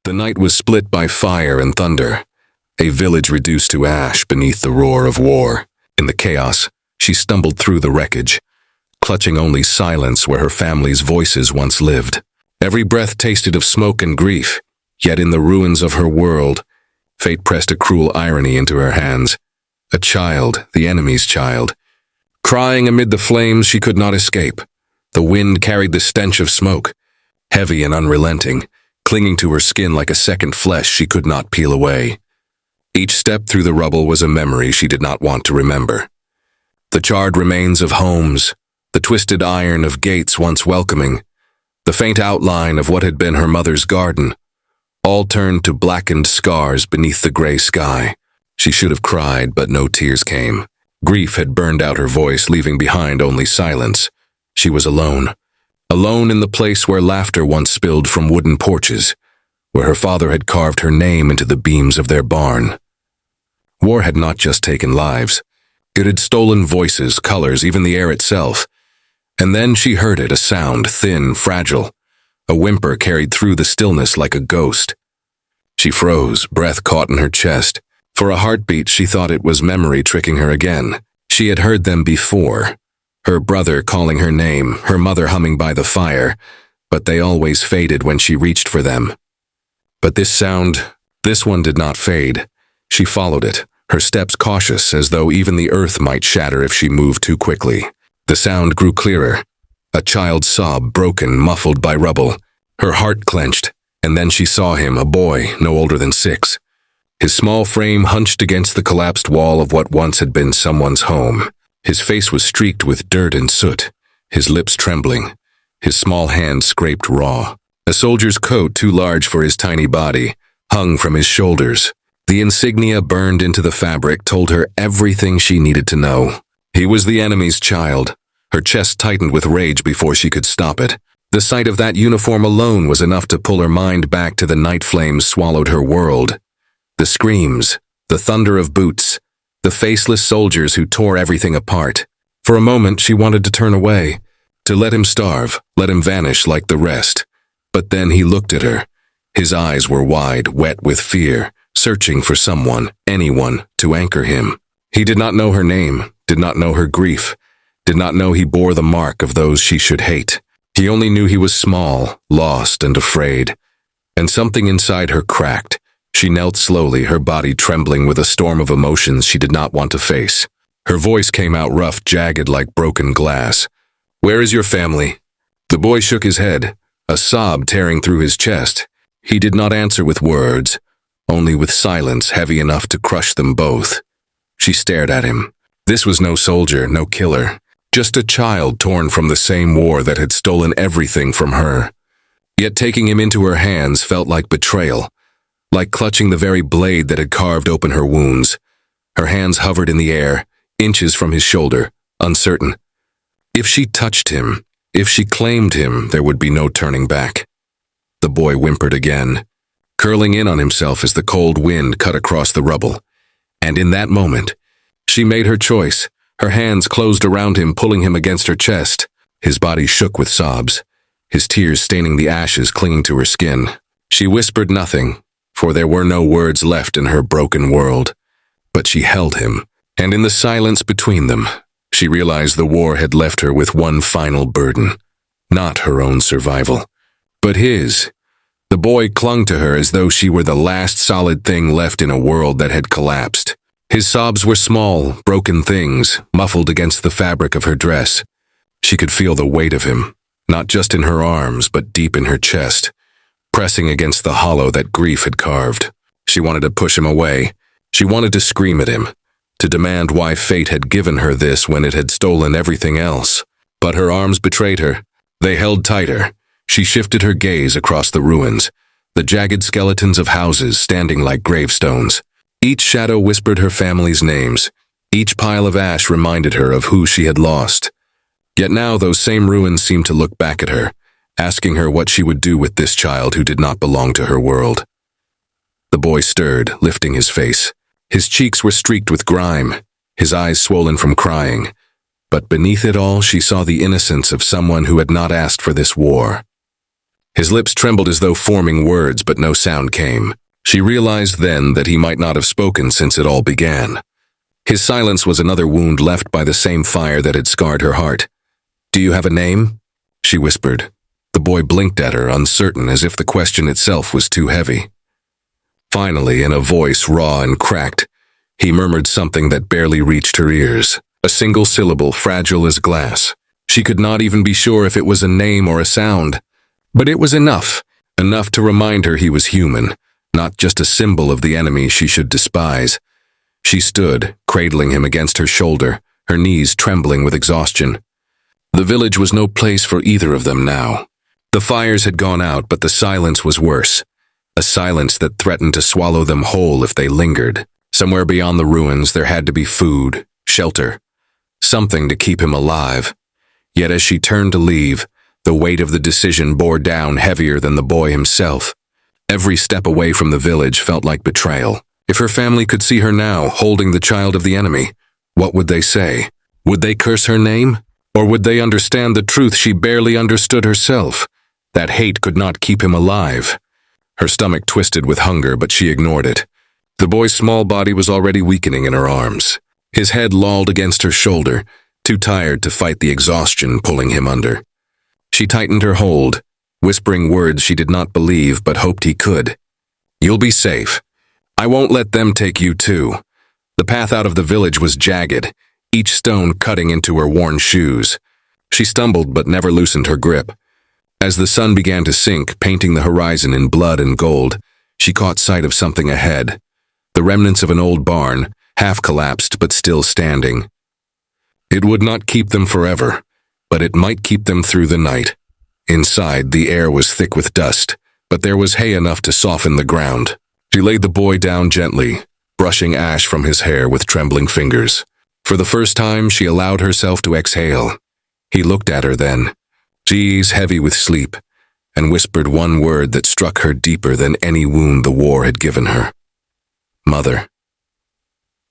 The night was split by fire and thunder, a village reduced to ash beneath the roar of war. In the chaos, she stumbled through the wreckage, clutching only silence where her family's voices once lived. Every breath tasted of smoke and grief, yet in the ruins of her world, fate pressed a cruel irony into her hands. A child, the enemy's child, crying amid the flames she could not escape. The wind carried the stench of smoke, heavy and unrelenting, clinging to her skin like a second flesh she could not peel away. Each step through the rubble was a memory she did not want to remember. The charred remains of homes, the twisted iron of gates once welcoming, the faint outline of what had been her mother's garden, all turned to blackened scars beneath the gray sky. She should have cried, but no tears came. Grief had burned out her voice, leaving behind only silence. She was alone. Alone in the place where laughter once spilled from wooden porches, where her father had carved her name into the beams of their barn. War had not just taken lives. It had stolen voices, colors, even the air itself. And then she heard it, a sound, thin, fragile. A whimper carried through the stillness like a ghost. She froze, breath caught in her chest. For a heartbeat, she thought it was memory tricking her again. She had heard them before. Her brother calling her name, her mother humming by the fire, but they always faded when she reached for them. But this sound, this one did not fade. She followed it, her steps cautious, as though even the earth might shatter if she moved too quickly. The sound grew clearer. A child's sob, broken, muffled by rubble. Her heart clenched, and then she saw him, a boy, no older than 6. His small frame hunched against the collapsed wall of what once had been someone's home. His face was streaked with dirt and soot, his lips trembling, his small hands scraped raw. A soldier's coat, too large for his tiny body, hung from his shoulders. The insignia burned into the fabric told her everything she needed to know. He was the enemy's child. Her chest tightened with rage before she could stop it. The sight of that uniform alone was enough to pull her mind back to the night flames swallowed her world. The screams, the thunder of boots, the faceless soldiers who tore everything apart. For a moment she wanted to turn away, to let him starve, let him vanish like the rest. But then he looked at her. His eyes were wide, wet with fear, searching for someone, anyone, to anchor him. He did not know her name, did not know her grief, did not know he bore the mark of those she should hate. He only knew he was small, lost, and afraid. And something inside her cracked. She knelt slowly, her body trembling with a storm of emotions she did not want to face. Her voice came out rough, jagged like broken glass. "Where is your family?" The boy shook his head, a sob tearing through his chest. He did not answer with words, only with silence heavy enough to crush them both. She stared at him. This was no soldier, no killer, just a child torn from the same war that had stolen everything from her. Yet taking him into her hands felt like betrayal, like clutching the very blade that had carved open her wounds. Her hands hovered in the air, inches from his shoulder, uncertain. If she touched him, if she claimed him, there would be no turning back. The boy whimpered again, curling in on himself as the cold wind cut across the rubble. And in that moment, she made her choice. Her hands closed around him, pulling him against her chest. His body shook with sobs, his tears staining the ashes clinging to her skin. She whispered nothing, for there were no words left in her broken world. But she held him, and in the silence between them, she realized the war had left her with one final burden. Not her own survival, but his. The boy clung to her as though she were the last solid thing left in a world that had collapsed. His sobs were small, broken things, muffled against the fabric of her dress. She could feel the weight of him, not just in her arms, but deep in her chest, pressing against the hollow that grief had carved. She wanted to push him away. She wanted to scream at him, to demand why fate had given her this when it had stolen everything else. But her arms betrayed her. They held tighter. She shifted her gaze across the ruins, the jagged skeletons of houses standing like gravestones. Each shadow whispered her family's names. Each pile of ash reminded her of who she had lost. Yet now those same ruins seemed to look back at her, asking her what she would do with this child who did not belong to her world. The boy stirred, lifting his face. His cheeks were streaked with grime, his eyes swollen from crying. But beneath it all, she saw the innocence of someone who had not asked for this war. His lips trembled as though forming words, but no sound came. She realized then that he might not have spoken since it all began. His silence was another wound left by the same fire that had scarred her heart. "Do you have a name?" she whispered. The boy blinked at her, uncertain, as if the question itself was too heavy. Finally, in a voice raw and cracked, he murmured something that barely reached her ears. A single syllable, fragile as glass. She could not even be sure if it was a name or a sound. But it was enough to remind her he was human, not just a symbol of the enemy she should despise. She stood, cradling him against her shoulder, her knees trembling with exhaustion. The village was no place for either of them now. The fires had gone out, but the silence was worse. A silence that threatened to swallow them whole if they lingered. Somewhere beyond the ruins there had to be food, shelter, something to keep him alive. Yet as she turned to leave, the weight of the decision bore down heavier than the boy himself. Every step away from the village felt like betrayal. If her family could see her now, holding the child of the enemy, what would they say? Would they curse her name? Or would they understand the truth she barely understood herself? That hate could not keep him alive. Her stomach twisted with hunger, but she ignored it. The boy's small body was already weakening in her arms. His head lolled against her shoulder, too tired to fight the exhaustion pulling him under. She tightened her hold, whispering words she did not believe but hoped he could. "You'll be safe. I won't let them take you too." The path out of the village was jagged, each stone cutting into her worn shoes. She stumbled but never loosened her grip. As the sun began to sink, painting the horizon in blood and gold, she caught sight of something ahead. The remnants of an old barn, half collapsed but still standing. It would not keep them forever, but it might keep them through the night. Inside, the air was thick with dust, but there was hay enough to soften the ground. She laid the boy down gently, brushing ash from his hair with trembling fingers. For the first time, she allowed herself to exhale. He looked at her then, eyes heavy with sleep, and whispered one word that struck her deeper than any wound the war had given her. "Mother."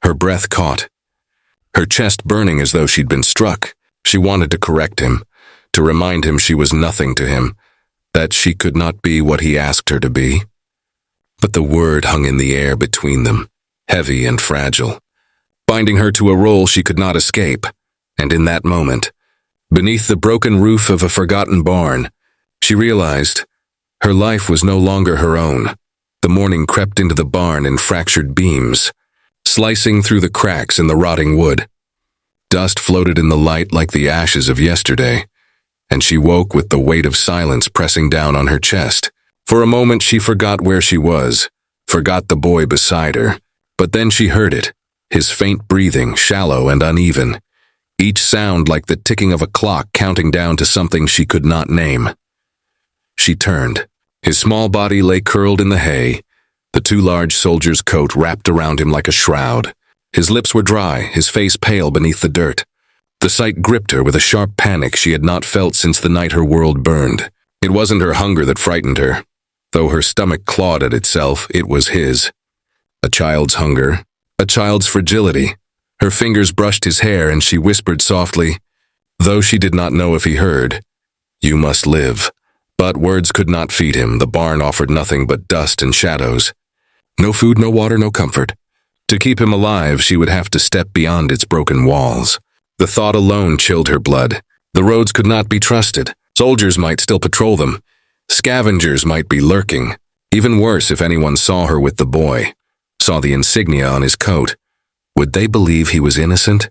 Her breath caught, her chest burning as though she'd been struck. She wanted to correct him, to remind him she was nothing to him, that she could not be what he asked her to be. But the word hung in the air between them, heavy and fragile, binding her to a role she could not escape. And in that moment, beneath the broken roof of a forgotten barn, she realized her life was no longer her own. The morning crept into the barn in fractured beams, slicing through the cracks in the rotting wood. Dust floated in the light like the ashes of yesterday, and she woke with the weight of silence pressing down on her chest. For a moment she forgot where she was, forgot the boy beside her, but then she heard it, his faint breathing, shallow and uneven, each sound like the ticking of a clock counting down to something she could not name. She turned. His small body lay curled in the hay, the too large soldier's coat wrapped around him like a shroud. His lips were dry, his face pale beneath the dirt. The sight gripped her with a sharp panic she had not felt since the night her world burned. It wasn't her hunger that frightened her. Though her stomach clawed at itself, it was his. A child's hunger, a child's fragility. Her fingers brushed his hair and she whispered softly, though she did not know if he heard, "You must live." But words could not feed him. The barn offered nothing but dust and shadows. No food, no water, no comfort. To keep him alive, she would have to step beyond its broken walls. The thought alone chilled her blood. The roads could not be trusted. Soldiers might still patrol them. Scavengers might be lurking. Even worse if anyone saw her with the boy, saw the insignia on his coat. Would they believe he was innocent?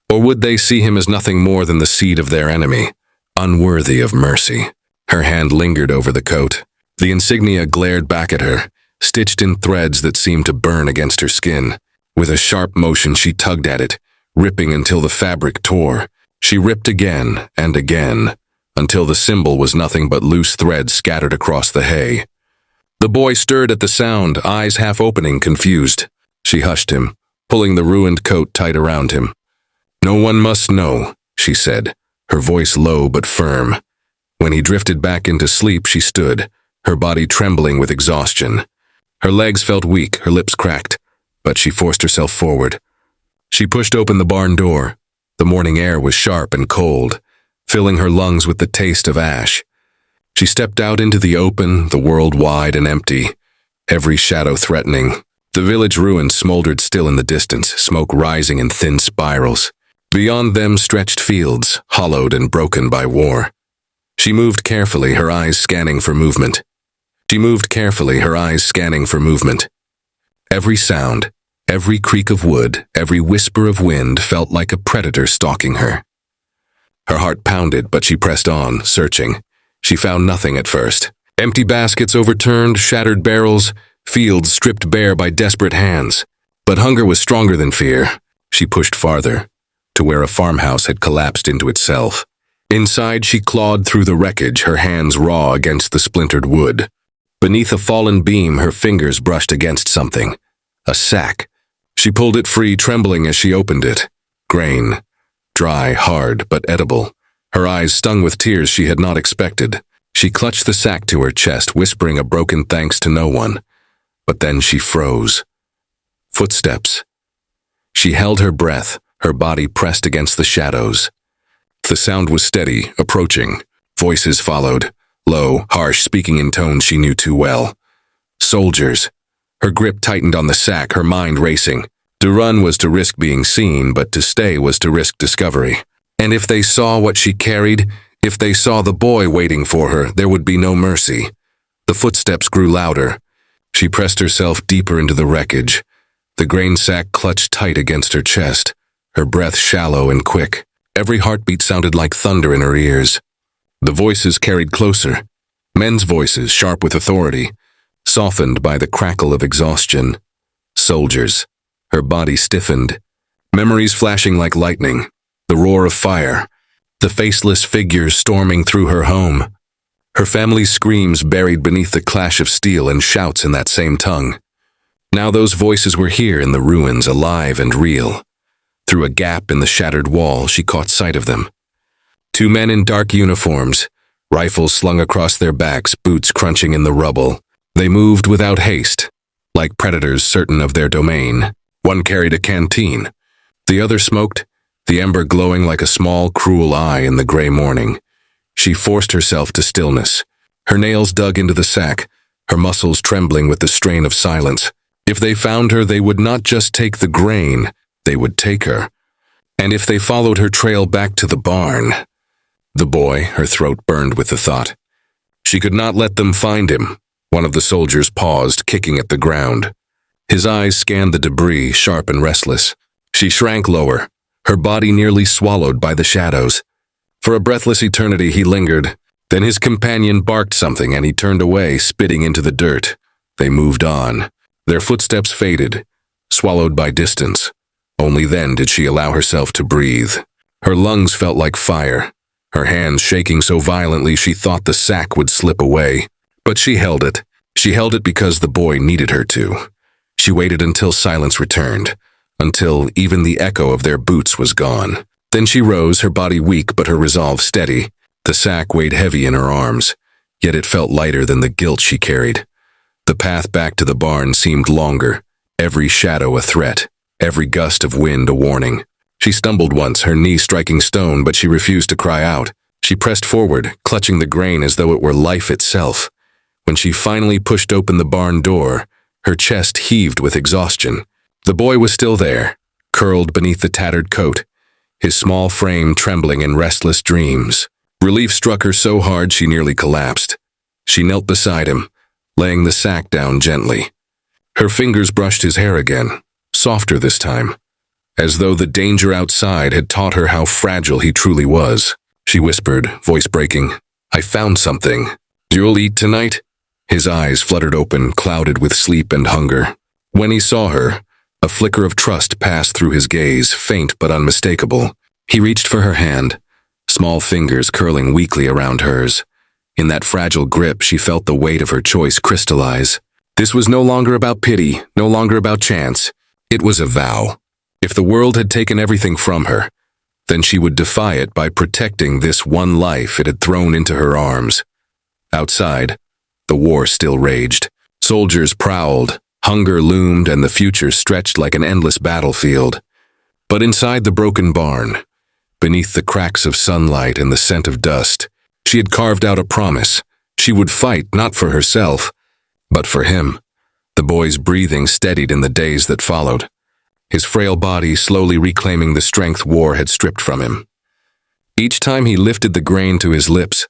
Or would they see him as nothing more than the seed of their enemy, unworthy of mercy? Her hand lingered over the coat. The insignia glared back at her, stitched in threads that seemed to burn against her skin. With a sharp motion she tugged at it, ripping until the fabric tore. She ripped again and again, until the symbol was nothing but loose threads scattered across the hay. The boy stirred at the sound, eyes half opening, confused. She hushed him, pulling the ruined coat tight around him. "No one must know," she said, her voice low but firm. When he drifted back into sleep, she stood, her body trembling with exhaustion. Her legs felt weak, her lips cracked, but she forced herself forward. She pushed open the barn door. The morning air was sharp and cold, filling her lungs with the taste of ash. She stepped out into the open, the world wide and empty, every shadow threatening. The village ruins smoldered still in the distance, smoke rising in thin spirals. Beyond them stretched fields, hollowed and broken by war. She moved carefully, her eyes scanning for movement. Every sound, every creak of wood, every whisper of wind felt like a predator stalking her. Her heart pounded, but she pressed on, searching. She found nothing at first. Empty baskets overturned, shattered barrels, fields stripped bare by desperate hands. But hunger was stronger than fear. She pushed farther, to where a farmhouse had collapsed into itself. Inside, she clawed through the wreckage, her hands raw against the splintered wood. Beneath a fallen beam, her fingers brushed against something. A sack. She pulled it free, trembling as she opened it. Grain. Dry, hard, but edible. Her eyes stung with tears she had not expected. She clutched the sack to her chest, whispering a broken thanks to no one. But then she froze. Footsteps. She held her breath, her body pressed against the shadows. The sound was steady, approaching. Voices followed, low, harsh, speaking in tones she knew too well. Soldiers. Her grip tightened on the sack, her mind racing. To run was to risk being seen, but to stay was to risk discovery. And if they saw what she carried, if they saw the boy waiting for her, there would be no mercy. The footsteps grew louder. She pressed herself deeper into the wreckage. The grain sack clutched tight against her chest, her breath shallow and quick. Every heartbeat sounded like thunder in her ears. The voices carried closer. Men's voices, sharp with authority, softened by the crackle of exhaustion. Soldiers. Her body stiffened. Memories flashing like lightning. The roar of fire. The faceless figures storming through her home. Her family's screams buried beneath the clash of steel and shouts in that same tongue. Now those voices were here in the ruins, alive and real. Through a gap in the shattered wall, she caught sight of them. Two men in dark uniforms, rifles slung across their backs, boots crunching in the rubble. They moved without haste, like predators certain of their domain. One carried a canteen. The other smoked, the ember glowing like a small, cruel eye in the gray morning. She forced herself to stillness. Her nails dug into the sack, her muscles trembling with the strain of silence. If they found her, they would not just take the grain, they would take her. And if they followed her trail back to the barn... The boy, her throat burned with the thought. She could not let them find him. One of the soldiers paused, kicking at the ground. His eyes scanned the debris, sharp and restless. She shrank lower, her body nearly swallowed by the shadows. For a breathless eternity he lingered. Then his companion barked something and he turned away, spitting into the dirt. They moved on. Their footsteps faded, swallowed by distance. Only then did she allow herself to breathe. Her lungs felt like fire, her hands shaking so violently she thought the sack would slip away. But she held it. She held it because the boy needed her to. She waited until silence returned, until even the echo of their boots was gone. Then she rose, her body weak but her resolve steady. The sack weighed heavy in her arms, yet it felt lighter than the guilt she carried. The path back to the barn seemed longer, every shadow a threat, every gust of wind a warning. She stumbled once, her knee striking stone, but she refused to cry out. She pressed forward, clutching the grain as though it were life itself. When she finally pushed open the barn door, her chest heaved with exhaustion. The boy was still there, curled beneath the tattered coat, his small frame trembling in restless dreams. Relief struck her so hard she nearly collapsed. She knelt beside him, laying the sack down gently. Her fingers brushed his hair again, softer this time, as though the danger outside had taught her how fragile he truly was. She whispered, voice breaking, "I found something. You'll eat tonight?" His eyes fluttered open, clouded with sleep and hunger. When he saw her, a flicker of trust passed through his gaze, faint but unmistakable. He reached for her hand, small fingers curling weakly around hers. In that fragile grip, she felt the weight of her choice crystallize. This was no longer about pity, no longer about chance. It was a vow. If the world had taken everything from her, then she would defy it by protecting this one life it had thrown into her arms. Outside, the war still raged. Soldiers prowled, hunger loomed, and the future stretched like an endless battlefield. But inside the broken barn, beneath the cracks of sunlight and the scent of dust, she had carved out a promise, She would fight not for herself, but for him. The boy's breathing steadied in the days that followed, his frail body slowly reclaiming the strength war had stripped from him. Each time he lifted the grain to his lips,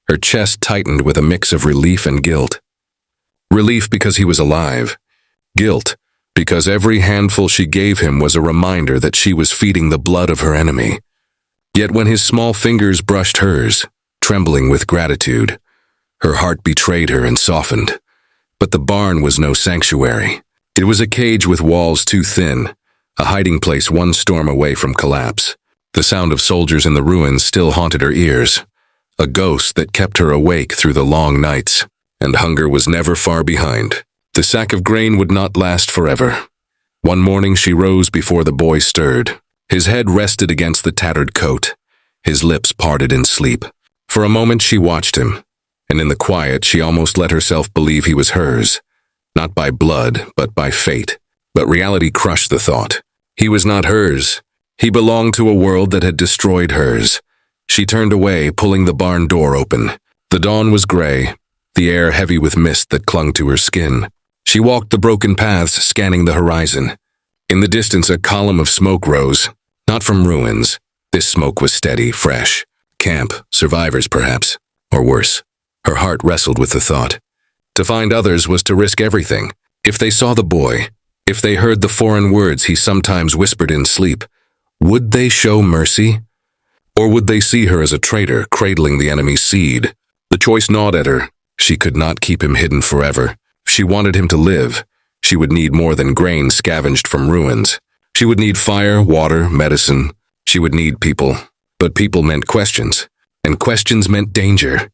her chest tightened with a mix of relief and guilt. Relief because he was alive. Guilt because every handful she gave him was a reminder that she was feeding the blood of her enemy. Yet when his small fingers brushed hers, trembling with gratitude, her heart betrayed her and softened. But the barn was no sanctuary. It was a cage with walls too thin, a hiding place one storm away from collapse. The sound of soldiers in the ruins still haunted her ears, a ghost that kept her awake through the long nights. And hunger was never far behind. The sack of grain would not last forever. One morning she rose before the boy stirred. His head rested against the tattered coat, his lips parted in sleep. For a moment she watched him, and in the quiet she almost let herself believe he was hers, not by blood, but by fate. But reality crushed the thought. He was not hers. He belonged to a world that had destroyed hers. She turned away, pulling the barn door open. The dawn was gray, the air heavy with mist that clung to her skin. She walked the broken paths, scanning the horizon. In the distance, a column of smoke rose, not from ruins. This smoke was steady, fresh. Camp, survivors perhaps, or worse. Her heart wrestled with the thought. To find others was to risk everything. If they saw the boy, if they heard the foreign words he sometimes whispered in sleep, would they show mercy? Or would they see her as a traitor cradling the enemy's seed? The choice gnawed at her. She could not keep him hidden forever. If she wanted him to live, she would need more than grain scavenged from ruins. She would need fire, water, medicine. She would need people. But people meant questions, and questions meant danger.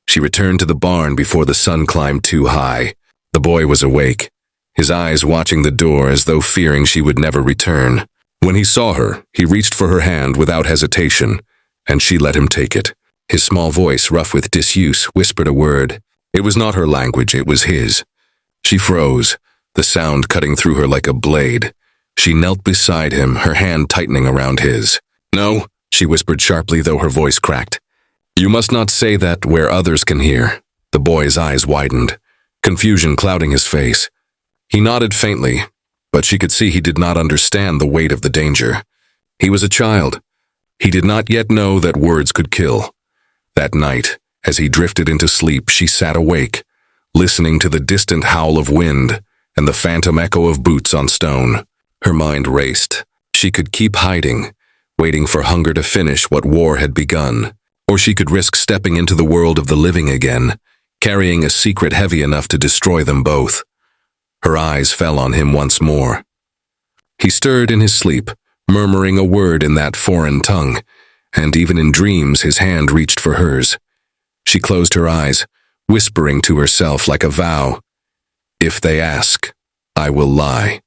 She returned to the barn before the sun climbed too high. The boy was awake, his eyes watching the door as though fearing she would never return. When he saw her, he reached for her hand without hesitation, and she let him take it. His small voice, rough with disuse, whispered a word. It was not her language, it was his. She froze, the sound cutting through her like a blade. She knelt beside him, her hand tightening around his. "No," she whispered sharply, though her voice cracked. "You must not say that where others can hear." The boy's eyes widened, confusion clouding his face. He nodded faintly, but she could see he did not understand the weight of the danger. He was a child. He did not yet know that words could kill. That night, as he drifted into sleep, she sat awake, listening to the distant howl of wind and the phantom echo of boots on stone. Her mind raced. She could keep hiding, waiting for hunger to finish what war had begun. Or she could risk stepping into the world of the living again, carrying a secret heavy enough to destroy them both. Her eyes fell on him once more. He stirred in his sleep, murmuring a word in that foreign tongue, and even in dreams his hand reached for hers. She closed her eyes, whispering to herself like a vow. "If they ask, I will lie.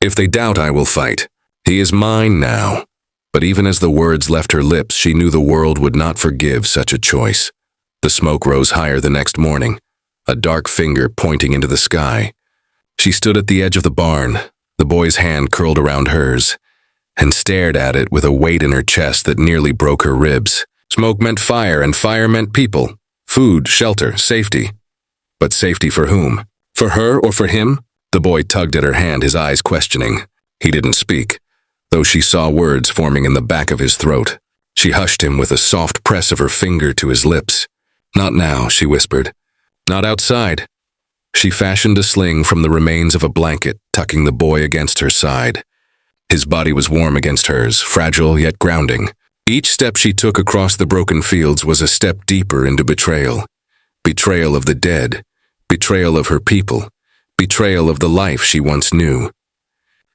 If they doubt, I will fight. He is mine now." But even as the words left her lips, she knew the world would not forgive such a choice. The smoke rose higher the next morning, a dark finger pointing into the sky. She stood at the edge of the barn, the boy's hand curled around hers, and stared at it with a weight in her chest that nearly broke her ribs. Smoke meant fire, and fire meant people. Food, shelter, safety. But safety for whom? For her or for him? The boy tugged at her hand, his eyes questioning. He didn't speak, though she saw words forming in the back of his throat. She hushed him with a soft press of her finger to his lips. "Not now," she whispered. "Not outside." She fashioned a sling from the remains of a blanket, tucking the boy against her side. His body was warm against hers, fragile yet grounding. Each step she took across the broken fields was a step deeper into betrayal. Betrayal of the dead, betrayal of her people, betrayal of the life she once knew.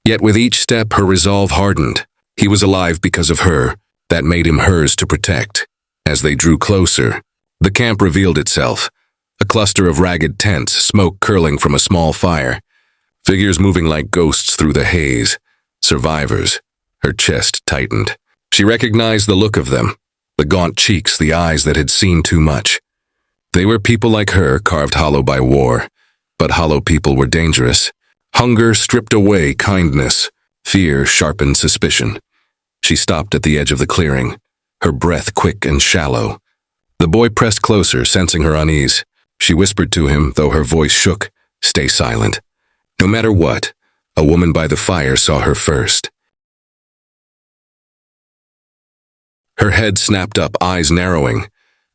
Yet with each step her resolve hardened. He was alive because of her. That made him hers to protect. As they drew closer, the camp revealed itself. A cluster of ragged tents, smoke curling from a small fire. Figures moving like ghosts through the haze. Survivors. Her chest tightened. She recognized the look of them. The gaunt cheeks, the eyes that had seen too much. They were people like her, carved hollow by war. But hollow people were dangerous. Hunger stripped away kindness. Fear sharpened suspicion. She stopped at the edge of the clearing, her breath quick and shallow. The boy pressed closer, sensing her unease. She whispered to him, though her voice shook, "Stay silent." No matter what, a woman by the fire saw her first. Her head snapped up, eyes narrowing,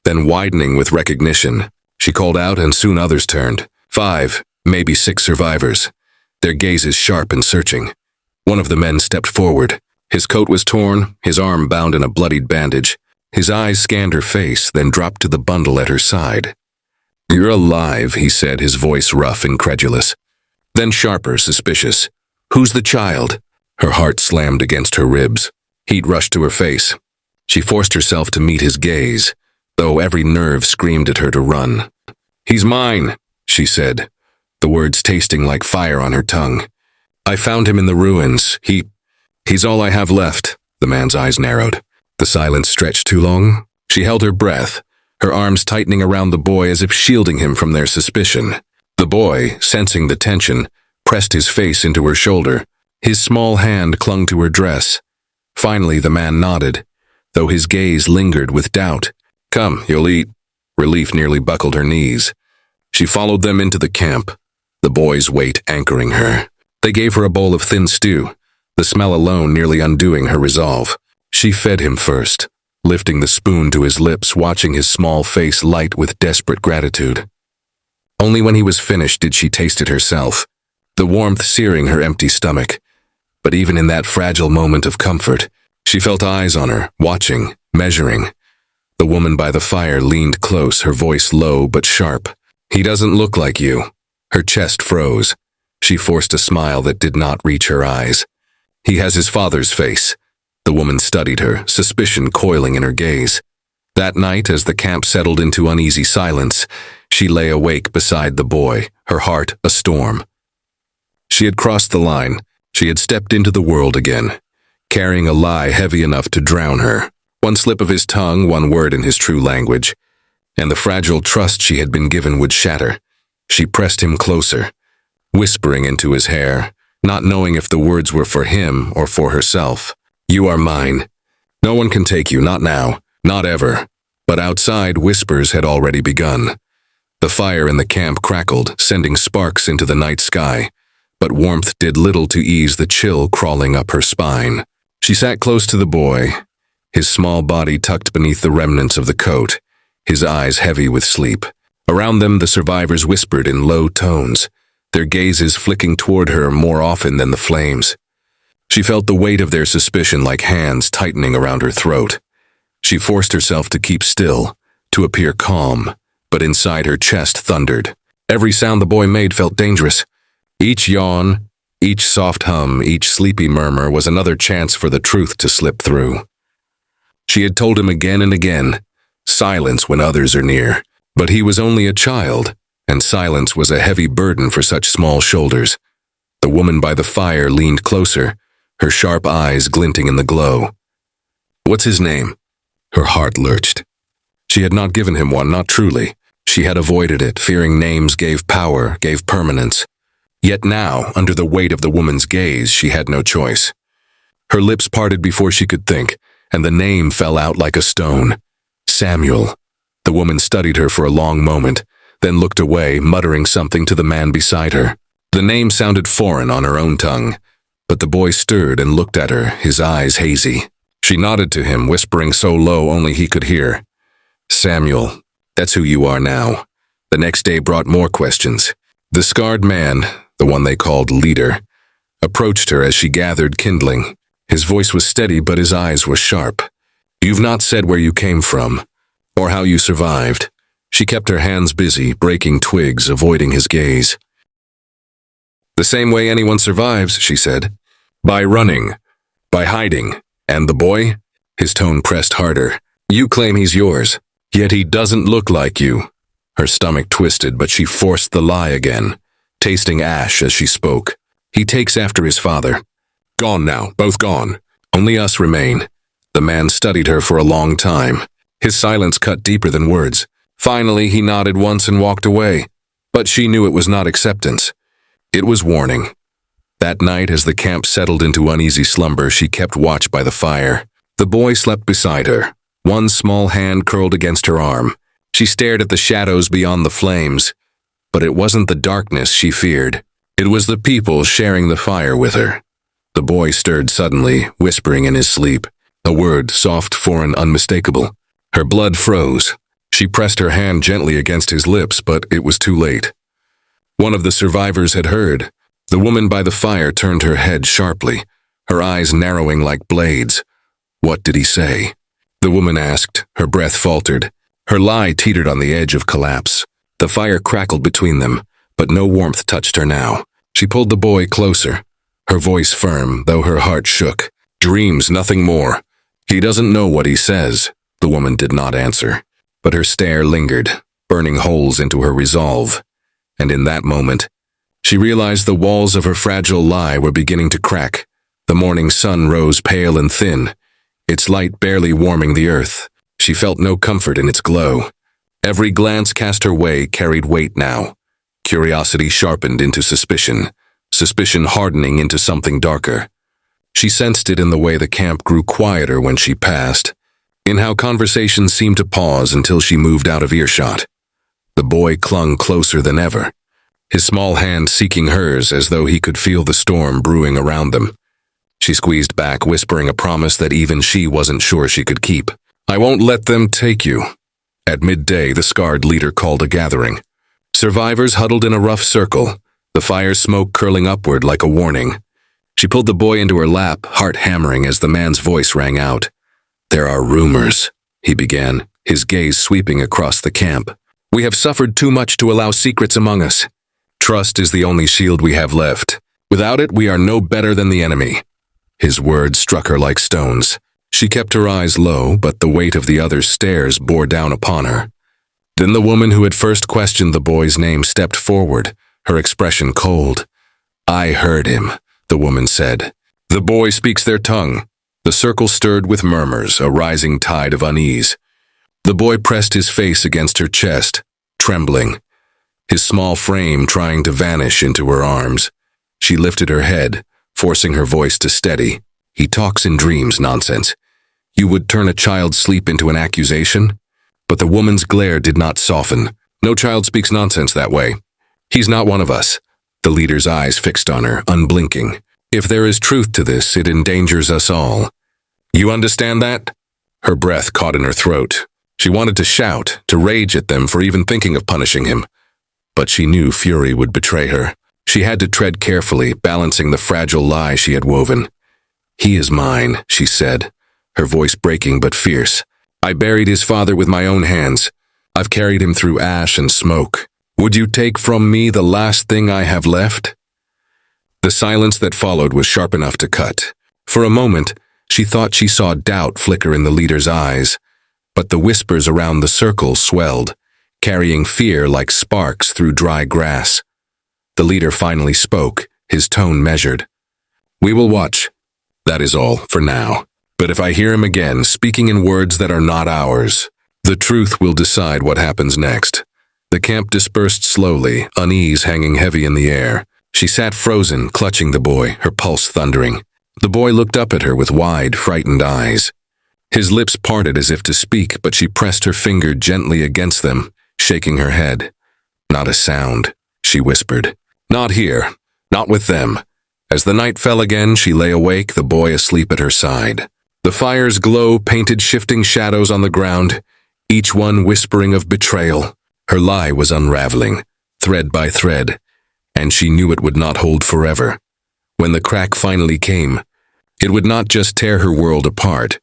then widening with recognition. She called out, and soon others turned. 5, maybe 6 survivors, their gazes sharp and searching. One of the men stepped forward. His coat was torn, his arm bound in a bloodied bandage. His eyes scanned her face, then dropped to the bundle at her side. "You're alive," he said, his voice rough, incredulous. Then sharper, suspicious. "Who's the child?" Her heart slammed against her ribs. Heat rushed to her face. She forced herself to meet his gaze, though every nerve screamed at her to run. "He's mine," she said, the words tasting like fire on her tongue. "I found him in the ruins. He's all I have left." The man's eyes narrowed. The silence stretched too long. She held her breath, her arms tightening around the boy as if shielding him from their suspicion. The boy, sensing the tension, pressed his face into her shoulder. His small hand clung to her dress. Finally, the man nodded, though his gaze lingered with doubt. "Come, you'll eat." Relief nearly buckled her knees. She followed them into the camp, the boy's weight anchoring her. They gave her a bowl of thin stew, the smell alone nearly undoing her resolve. She fed him first, lifting the spoon to his lips, watching his small face light with desperate gratitude. Only when he was finished did she taste it herself, the warmth searing her empty stomach. But even in that fragile moment of comfort, she felt eyes on her, watching, measuring. The woman by the fire leaned close, her voice low but sharp. "He doesn't look like you." Her chest froze. She forced a smile that did not reach her eyes. "He has his father's face." The woman studied her, suspicion coiling in her gaze. That night, as the camp settled into uneasy silence, she lay awake beside the boy, her heart a storm. She had crossed the line. She had stepped into the world again, carrying a lie heavy enough to drown her. One slip of his tongue, one word in his true language, and the fragile trust she had been given would shatter. She pressed him closer, whispering into his hair, not knowing if the words were for him or for herself. "You are mine. No one can take you, not now, not ever." But outside, whispers had already begun. The fire in the camp crackled, sending sparks into the night sky, but warmth did little to ease the chill crawling up her spine. She sat close to the boy, his small body tucked beneath the remnants of the coat, his eyes heavy with sleep. Around them, the survivors whispered in low tones, their gazes flicking toward her more often than the flames. She felt the weight of their suspicion like hands tightening around her throat. She forced herself to keep still, to appear calm, but inside her chest thundered. Every sound the boy made felt dangerous. Each yawn, each soft hum, each sleepy murmur was another chance for the truth to slip through. She had told him again and again, silence when others are near. But he was only a child, and silence was a heavy burden for such small shoulders. The woman by the fire leaned closer, her sharp eyes glinting in the glow. "What's his name?" Her heart lurched. She had not given him one, not truly. She had avoided it, fearing names gave power, gave permanence. Yet now, under the weight of the woman's gaze, she had no choice. Her lips parted before she could think, and the name fell out like a stone. Samuel. The woman studied her for a long moment, then looked away, muttering something to the man beside her. The name sounded foreign on her own tongue, but the boy stirred and looked at her, his eyes hazy. She nodded to him, whispering so low only he could hear. "Samuel, that's who you are now." The next day brought more questions. The scarred man, the one they called leader, approached her as she gathered kindling. His voice was steady, but his eyes were sharp. "You've not said where you came from, or how you survived." She kept her hands busy, breaking twigs, avoiding his gaze. "The same way anyone survives," she said. "By running, by hiding. And the boy?" His tone pressed harder. "You claim he's yours, yet he doesn't look like you." Her stomach twisted, but she forced the lie again, tasting ash as she spoke. "He takes after his father. Gone now, both gone. Only us remain." The man studied her for a long time. His silence cut deeper than words. Finally, he nodded once and walked away. But she knew it was not acceptance. It was warning. That night, as the camp settled into uneasy slumber, she kept watch by the fire. The boy slept beside her, One small hand curled against her arm. She stared at the shadows beyond the flames. But it wasn't the darkness she feared. It was the people sharing the fire with her. The boy stirred suddenly, whispering in his sleep. A word, soft, foreign, unmistakable. Her blood froze. She pressed her hand gently against his lips, but it was too late. One of the survivors had heard. The woman by the fire turned her head sharply, her eyes narrowing like blades. What did he say? The woman asked, her breath faltered. Her lie teetered on the edge of collapse. The fire crackled between them, but no warmth touched her now. She pulled the boy closer, her voice firm, though her heart shook. Dreams, nothing more. He doesn't know what he says. The woman did not answer, but her stare lingered, burning holes into her resolve. And in that moment, she realized the walls of her fragile lie were beginning to crack. The morning sun rose pale and thin, its light barely warming the earth. She felt no comfort in its glow. Every glance cast her way carried weight now. Curiosity sharpened into suspicion, suspicion hardening into something darker. She sensed it in the way the camp grew quieter when she passed, in how conversations seemed to pause until she moved out of earshot. The boy clung closer than ever, his small hand seeking hers as though he could feel the storm brewing around them. She squeezed back, whispering a promise that even she wasn't sure she could keep. "I won't let them take you." At midday, the scarred leader called a gathering. Survivors huddled in a rough circle, the fire smoke curling upward like a warning. She pulled the boy into her lap, heart hammering as the man's voice rang out. "There are rumors," he began, his gaze sweeping across the camp. "We have suffered too much to allow secrets among us. Trust is the only shield we have left. Without it, we are no better than the enemy." His words struck her like stones. She kept her eyes low, but the weight of the others' stares bore down upon her. Then the woman who had first questioned the boy's name stepped forward, her expression cold. "I heard him," the woman said. "The boy speaks their tongue." The circle stirred with murmurs, a rising tide of unease. The boy pressed his face against her chest, trembling, his small frame trying to vanish into her arms. She lifted her head, forcing her voice to steady. "He talks in dreams, nonsense. You would turn a child's sleep into an accusation?" But the woman's glare did not soften. "No child speaks nonsense that way. He's not one of us." The leader's eyes fixed on her, unblinking. "If there is truth to this, it endangers us all. You understand that?" Her breath caught in her throat. She wanted to shout, to rage at them for even thinking of punishing him. But she knew fury would betray her. She had to tread carefully, balancing the fragile lie she had woven. "He is mine," she said, her voice breaking but fierce. "I buried his father with my own hands. I've carried him through ash and smoke. Would you take from me the last thing I have left?" The silence that followed was sharp enough to cut. For a moment, she thought she saw doubt flicker in the leader's eyes, but the whispers around the circle swelled, carrying fear like sparks through dry grass. The leader finally spoke, his tone measured. "We will watch. That is all, for now. But if I hear him again, speaking in words that are not ours, the truth will decide what happens next." The camp dispersed slowly, unease hanging heavy in the air. She sat frozen, clutching the boy, her pulse thundering. The boy looked up at her with wide, frightened eyes. His lips parted as if to speak, but she pressed her finger gently against them, shaking her head. "Not a sound," she whispered. "Not here. Not with them." As the night fell again, she lay awake, the boy asleep at her side. The fire's glow painted shifting shadows on the ground, each one whispering of betrayal. Her lie was unraveling, thread by thread, and she knew it would not hold forever. When the crack finally came, it would not just tear her world apart,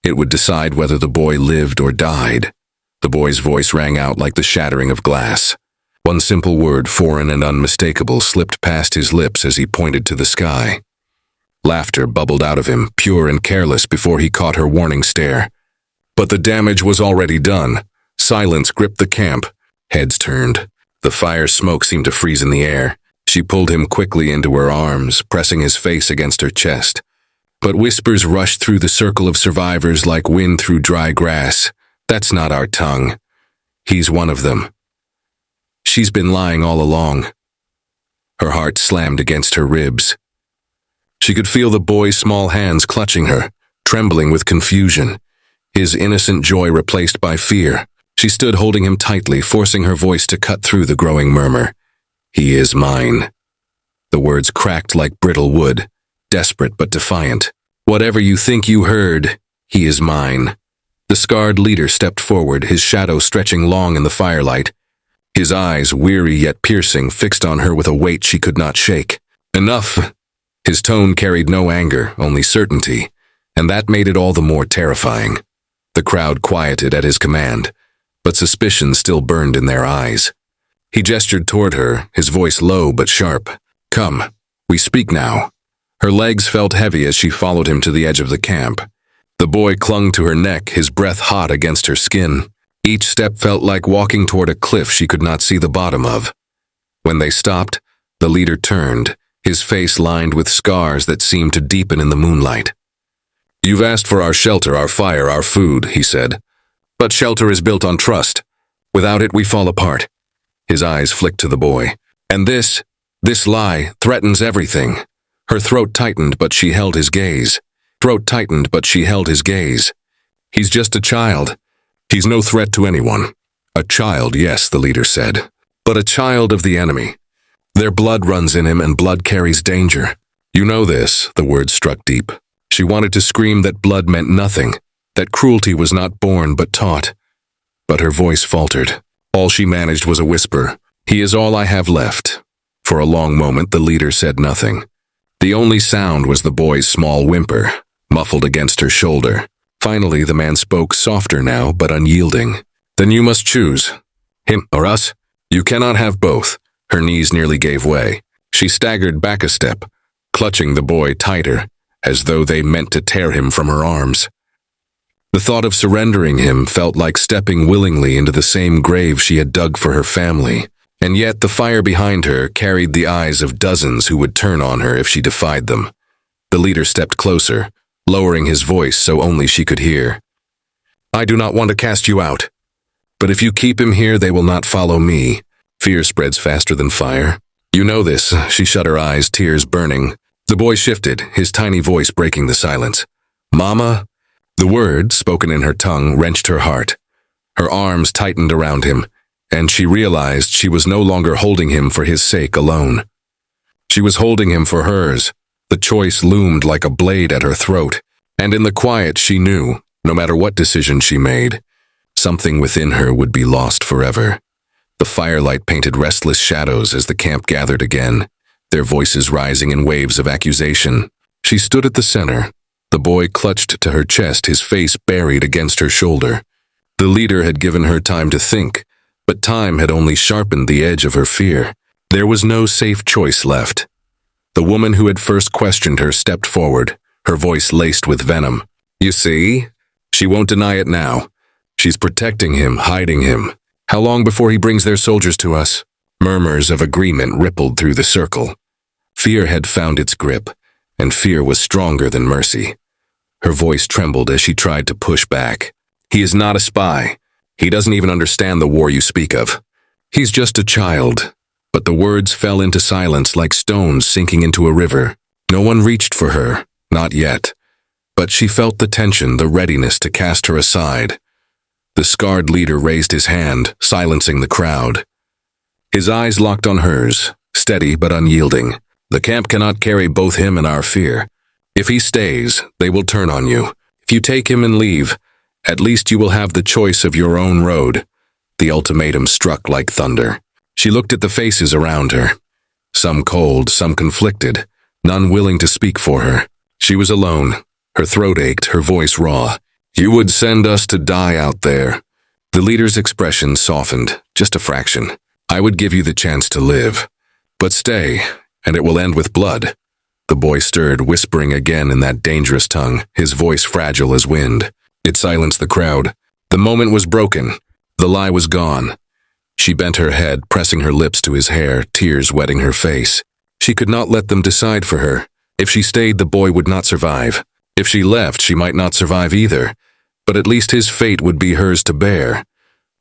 it would decide whether the boy lived or died. The boy's voice rang out like the shattering of glass. One simple word, foreign and unmistakable, slipped past his lips as he pointed to the sky. Laughter bubbled out of him, pure and careless, before he caught her warning stare. But the damage was already done. Silence gripped the camp. Heads turned. The fire smoke seemed to freeze in the air. She pulled him quickly into her arms, pressing his face against her chest. But whispers rushed through the circle of survivors like wind through dry grass. "That's not our tongue. He's one of them. She's been lying all along." Her heart slammed against her ribs. She could feel the boy's small hands clutching her, trembling with confusion. his innocent joy replaced by fear. She stood holding him tightly, forcing her voice to cut through the growing murmur. "He is mine." The words cracked like brittle wood, desperate but defiant. "Whatever you think you heard, he is mine." The scarred leader stepped forward, his shadow stretching long in the firelight. His eyes, weary yet piercing, fixed on her with a weight she could not shake. "Enough!" His tone carried no anger, only certainty, and that made it all the more terrifying. The crowd quieted at his command, but suspicion still burned in their eyes. He gestured toward her, his voice low but sharp. "Come, we speak now." Her legs felt heavy as she followed him to the edge of the camp. The boy clung to her neck, his breath hot against her skin. Each step felt like walking toward a cliff she could not see the bottom of. When they stopped, the leader turned, his face lined with scars that seemed to deepen in the moonlight. "You've asked for our shelter, our fire, our food," he said. "But shelter is built on trust. Without it, we fall apart." His eyes flicked to the boy. "And this lie threatens everything." Her throat tightened, but she held his gaze. "He's just a child. He's no threat to anyone." "A child, yes," the leader said, "but a child of the enemy. Their blood runs in him, and blood carries danger. You know this." The words struck deep. She wanted to scream that blood meant nothing, that cruelty was not born but taught. But her voice faltered. All she managed was a whisper. "He is all I have left." For a long moment, the leader said nothing. The only sound was the boy's small whimper, muffled against her shoulder. Finally, the man spoke, softer now, but unyielding. "Then you must choose. Him or us. You cannot have both." Her knees nearly gave way. She staggered back a step, clutching the boy tighter, as though they meant to tear him from her arms. The thought of surrendering him felt like stepping willingly into the same grave she had dug for her family. And yet the fire behind her carried the eyes of dozens who would turn on her if she defied them. The leader stepped closer, lowering his voice so only she could hear. "I do not want to cast you out. But if you keep him here, they will not follow me." Fear spreads faster than fire. "You know this." She shut her eyes, tears burning. The boy shifted, his tiny voice breaking the silence. "Mama?" The word, spoken in her tongue, wrenched her heart. Her arms tightened around him, and she realized she was no longer holding him for his sake alone. She was holding him for hers. The choice loomed like a blade at her throat, and in the quiet she knew, no matter what decision she made, something within her would be lost forever. The firelight painted restless shadows as the camp gathered again, their voices rising in waves of accusation. She stood at the center. The boy clutched to her chest, his face buried against her shoulder. The leader had given her time to think, but time had only sharpened the edge of her fear. There was no safe choice left. The woman who had first questioned her stepped forward, her voice laced with venom. "You see? She won't deny it now. She's protecting him, hiding him. How long before he brings their soldiers to us?" Murmurs of agreement rippled through the circle. Fear had found its grip, and fear was stronger than mercy. Her voice trembled as she tried to push back. "He is not a spy. He doesn't even understand the war you speak of. He's just a child." But the words fell into silence like stones sinking into a river. No one reached for her, not yet. But she felt the tension, the readiness to cast her aside. The scarred leader raised his hand, silencing the crowd. His eyes locked on hers, steady but unyielding. "The camp cannot carry both him and our fear. If he stays, they will turn on you. If you take him and leave, at least you will have the choice of your own road." The ultimatum struck like thunder. She looked at the faces around her. Some cold, some conflicted, none willing to speak for her. She was alone. Her throat ached, her voice raw. "You would send us to die out there." The leader's expression softened, just a fraction. "I would give you the chance to live. But stay, and it will end with blood." The boy stirred, whispering again in that dangerous tongue, his voice fragile as wind. It silenced the crowd. The moment was broken. The lie was gone. She bent her head, pressing her lips to his hair, tears wetting her face. She could not let them decide for her. If she stayed, the boy would not survive. If she left, she might not survive either. But at least his fate would be hers to bear.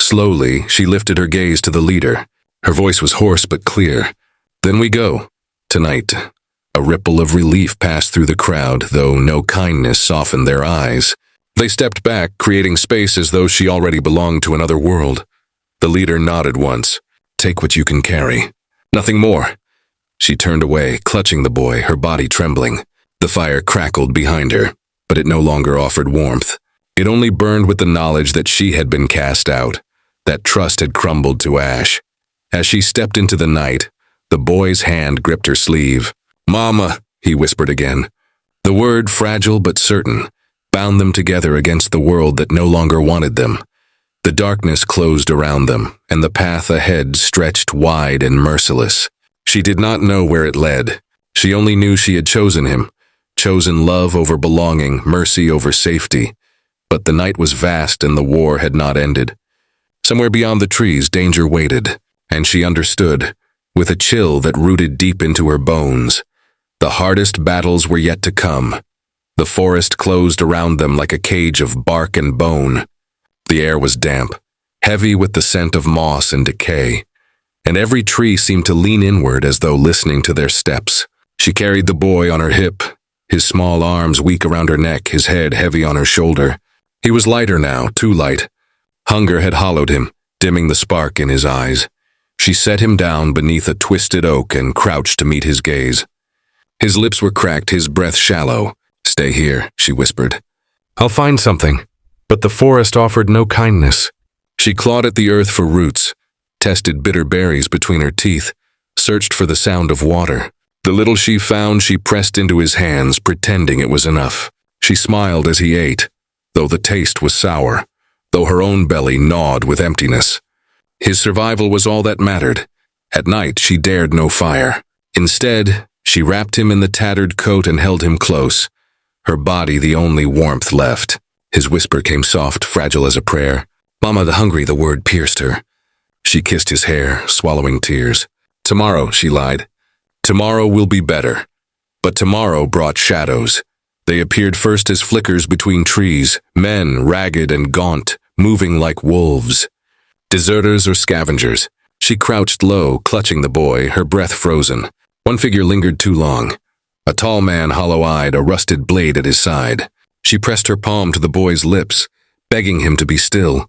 Slowly, she lifted her gaze to the leader. Her voice was hoarse but clear. "Then we go. Tonight." A ripple of relief passed through the crowd, though no kindness softened their eyes. They stepped back, creating space as though she already belonged to another world. The leader nodded once. "Take what you can carry. Nothing more." She turned away, clutching the boy, her body trembling. The fire crackled behind her, but it no longer offered warmth. It only burned with the knowledge that she had been cast out, that trust had crumbled to ash. As she stepped into the night, the boy's hand gripped her sleeve. "Mama," he whispered again. The word, fragile but certain, bound them together against the world that no longer wanted them. The darkness closed around them, and the path ahead stretched wide and merciless. She did not know where it led. She only knew she had chosen him, chosen love over belonging, mercy over safety. But the night was vast and the war had not ended. Somewhere beyond the trees, danger waited, and she understood, with a chill that rooted deep into her bones. The hardest battles were yet to come. The forest closed around them like a cage of bark and bone. The air was damp, heavy with the scent of moss and decay, and every tree seemed to lean inward as though listening to their steps. She carried the boy on her hip, his small arms weak around her neck, his head heavy on her shoulder. He was lighter now, too light. Hunger had hollowed him, dimming the spark in his eyes. She set him down beneath a twisted oak and crouched to meet his gaze. His lips were cracked, his breath shallow. "Stay here," she whispered. "I'll find something." But the forest offered no kindness. She clawed at the earth for roots, tested bitter berries between her teeth, searched for the sound of water. The little she found she pressed into his hands, pretending it was enough. She smiled as he ate, though the taste was sour, though her own belly gnawed with emptiness. His survival was all that mattered. At night she dared no fire. Instead, she wrapped him in the tattered coat and held him close, her body the only warmth left. His whisper came soft, fragile as a prayer. "Mama, the hungry," the word pierced her. She kissed his hair, swallowing tears. "Tomorrow," she lied. "Tomorrow will be better." But tomorrow brought shadows. They appeared first as flickers between trees, men, ragged and gaunt, moving like wolves. Deserters or scavengers. She crouched low, clutching the boy, her breath frozen. One figure lingered too long. A tall man, hollow-eyed, a rusted blade at his side. She pressed her palm to the boy's lips, begging him to be still.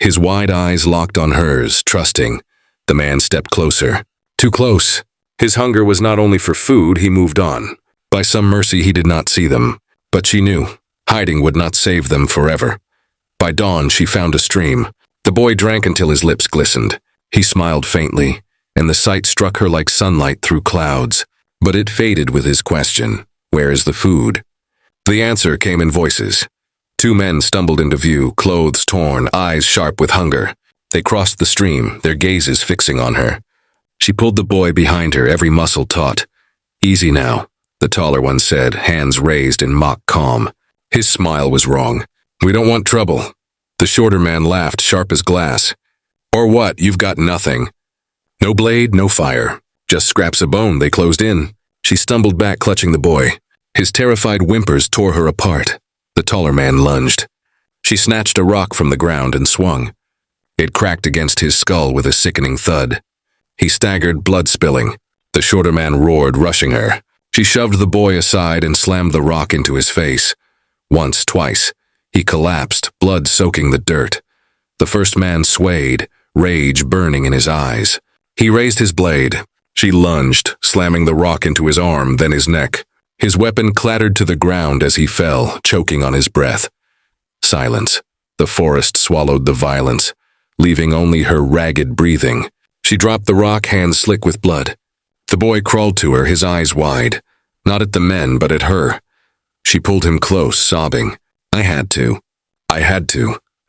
His wide eyes locked on hers, trusting. The man stepped closer. Too close. His hunger was not only for food, he moved on. By some mercy he did not see them, but she knew. Hiding would not save them forever. By dawn she found a stream. The boy drank until his lips glistened. He smiled faintly, and the sight struck her like sunlight through clouds. But it faded with his question, "Where is the food?" The answer came in voices. Two men stumbled into view, clothes torn, eyes sharp with hunger. They crossed the stream, their gazes fixing on her. She pulled the boy behind her, every muscle taut. "Easy now," the taller one said, hands raised in mock calm. His smile was wrong. "We don't want trouble." The shorter man laughed, sharp as glass. "Or what? You've got nothing." No blade, no fire. Just scraps of bone. They closed in. She stumbled back, clutching the boy. His terrified whimpers tore her apart. The taller man lunged. She snatched a rock from the ground and swung. It cracked against his skull with a sickening thud. He staggered, blood spilling. The shorter man roared, rushing her. She shoved the boy aside and slammed the rock into his face. Once, twice. He collapsed, blood soaking the dirt. The first man swayed, rage burning in his eyes. He raised his blade. She lunged, slamming the rock into his arm, then his neck. His weapon clattered to the ground as he fell, choking on his breath. Silence. The forest swallowed the violence, leaving only her ragged breathing. She dropped the rock, hands slick with blood. The boy crawled to her, his eyes wide. Not at the men, but at her. She pulled him close, sobbing. I had to.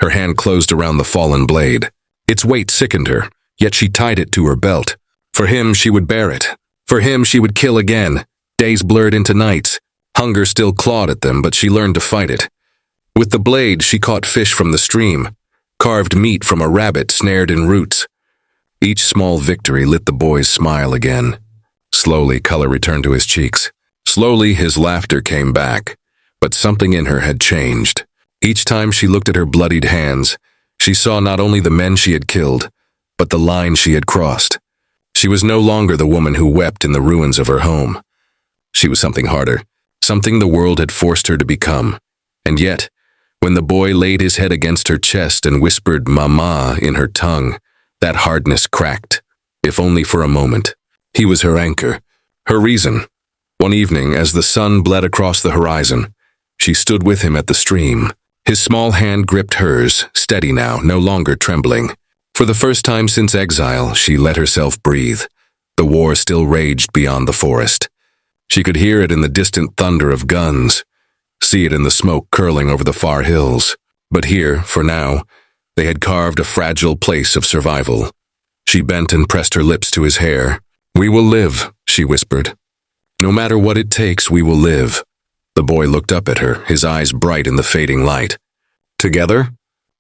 Her hand closed around the fallen blade. Its weight sickened her, yet she tied it to her belt. For him, she would bear it. For him, she would kill again. Days blurred into nights. Hunger still clawed at them, but she learned to fight it. With the blade, she caught fish from the stream, carved meat from a rabbit snared in roots. Each small victory lit the boy's smile again. Slowly, color returned to his cheeks. Slowly, his laughter came back. But something in her had changed. Each time she looked at her bloodied hands, she saw not only the men she had killed, but the line she had crossed. She was no longer the woman who wept in the ruins of her home. She was something harder, something the world had forced her to become. And yet, When the boy laid his head against her chest and whispered "Mama" in her tongue, that hardness cracked, if only for a moment. He was her anchor, her reason. One evening, as the sun bled across the horizon, she stood with him at the stream. His small hand gripped hers, steady now, no longer trembling. For the first time since exile, she let herself breathe. The war still raged beyond the forest. She could hear it in the distant thunder of guns, see it in the smoke curling over the far hills. But here, for now, they had carved a fragile place of survival. She bent and pressed her lips to his hair. "We will live," she whispered. "No matter what it takes, we will live." The boy looked up at her, his eyes bright in the fading light. "Together?"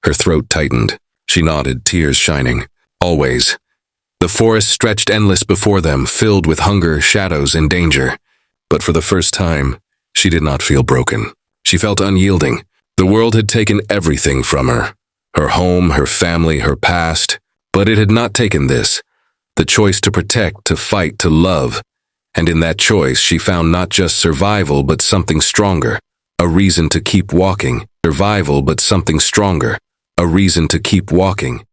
Her throat tightened. She nodded, tears shining. "Always." The forest stretched endless before them, filled with hunger, shadows, and danger. But for the first time, she did not feel broken. She felt unyielding. The world had taken everything from her. Her home, her family, her past. But it had not taken this. The choice to protect, to fight, to love. And in that choice, she found not just survival, but something stronger. A reason to keep walking. Survival, but something stronger. A reason to keep walking.